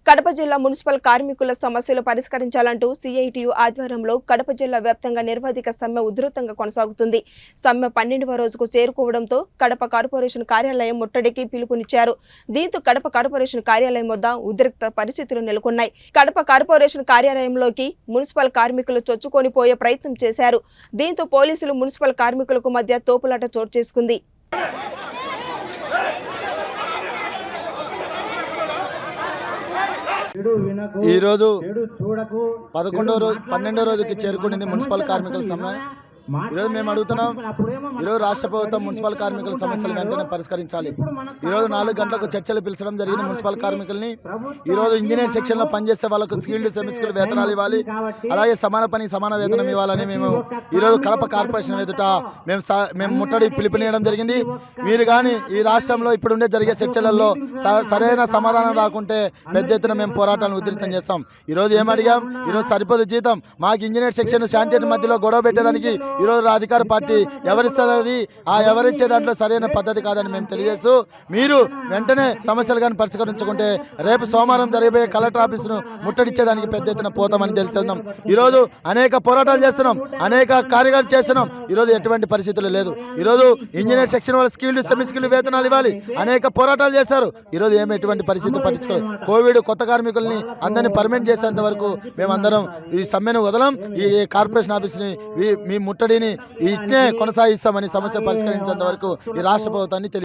కడప జిల్లా మున్సిపల్ కార్మికుల సమస్యలు పరిష్కరించాలంటూ సిఐటియు ఆధ్వర్యంలో కడప జిల్లా వ్యాప్తంగా నిరవధిక సమ్మె ఉధృతంగా కొనసాగుతుంది. సమ్మె 12వ రోజుకు చేరుకోవడంతో కడప కార్పొరేషన్ కార్యాలయం ముట్టడికి పిలుపునిచ్చారు. దీంతో కడప కార్పొరేషన్ కార్యాలయం వద్ద ఉద్రిక్త పరిస్థితులు నెలకొన్నాయి. కడప కార్పొరేషన్ కార్యాలయంలోకి మున్సిపల్ కార్మికులు చొచ్చుకొని పోయే ప్రయత్నం చేశారు. దీంతో పోలీసులు మున్సిపల్ కార్మికులకు మధ్య తోపులాట చోటు చేసుకుంది. ఈ రోజు 12వ రోజుకి చేరుకునింది మున్సిపల్ కార్మికుల సమ్మె. ఈరోజు మేము అడుగుతున్నాం, ఈరోజు రాష్ట్ర ప్రభుత్వం మున్సిపల్ కార్మికుల సమస్యలు వెంటనే పరిష్కరించాలి. ఈరోజు 4 గంటలకు చర్చలు పిలిచడం జరిగింది మున్సిపల్ కార్మికుల్ని. ఈరోజు ఇంజనీర్ సెక్షన్లో పనిచేసే వాళ్ళకు స్కిల్డ్ సెమిస్కిల్ వేతనాలు ఇవ్వాలి, అలాగే సమాన పని సమాన వేతనం ఇవ్వాలని మేము ఈరోజు కడప కార్పొరేషన్ ఎదుట మేము ముట్టడి పిలుపునియడం జరిగింది. మీరు కానీ ఈ రాష్ట్రంలో ఇప్పుడుండే జరిగే చర్చలలో సరైన సమాధానం రాకుంటే పెద్ద ఎత్తున మేము పోరాటాలను ఉధృతం చేస్తాం. ఈరోజు ఏమడిగాం, ఈరోజు సరిపోదు జీతం, మాకు ఇంజనీర్ సెక్షన్ శానిటరీ మధ్యలో గొడవ పెట్టేదానికి ఈరోజు అధికార పార్టీ ఎవరిస్తున్నది, ఆ ఎవరిచ్చే దాంట్లో సరైన పద్ధతి కాదని మేము తెలియజేస్తూ, మీరు వెంటనే సమస్యలు కానీ పరిష్కరించుకుంటే రేపు సోమవారం జరిగే కలెక్టర్ ఆఫీసును ముట్టడిచ్చేదానికి పెద్ద ఎత్తున పోతామని తెలుస్తున్నాం. ఈరోజు అనేక పోరాటాలు చేస్తున్నాం, అనేక కార్యక్రమాలు చేస్తున్నాం. ఈరోజు ఎటువంటి పరిస్థితులు లేదు. ఈరోజు ఇంజనీర్ సెక్షన్ వాళ్ళ స్కిల్డ్ సెమీ స్కిల్డ్ వేతనాలు ఇవ్వాలి, అనేక పోరాటాలు చేశారు. ఈరోజు ఏమి ఎటువంటి పరిస్థితి పట్టించుకోలేదు. కోవిడ్ కొత్త కార్మికుల్ని అందరినీ పర్మనెంట్ చేసేంత వరకు మేమందరం ఈ సమ్మెను వదలం. ఈ కార్పొరేషన్ ఆఫీస్ని మీ ముట్టడిని ఇట్నే కొనసాగిస్తామని సమస్య పరిష్కరించేంత వరకు ఈ రాష్ట్ర ప్రభుత్వాన్ని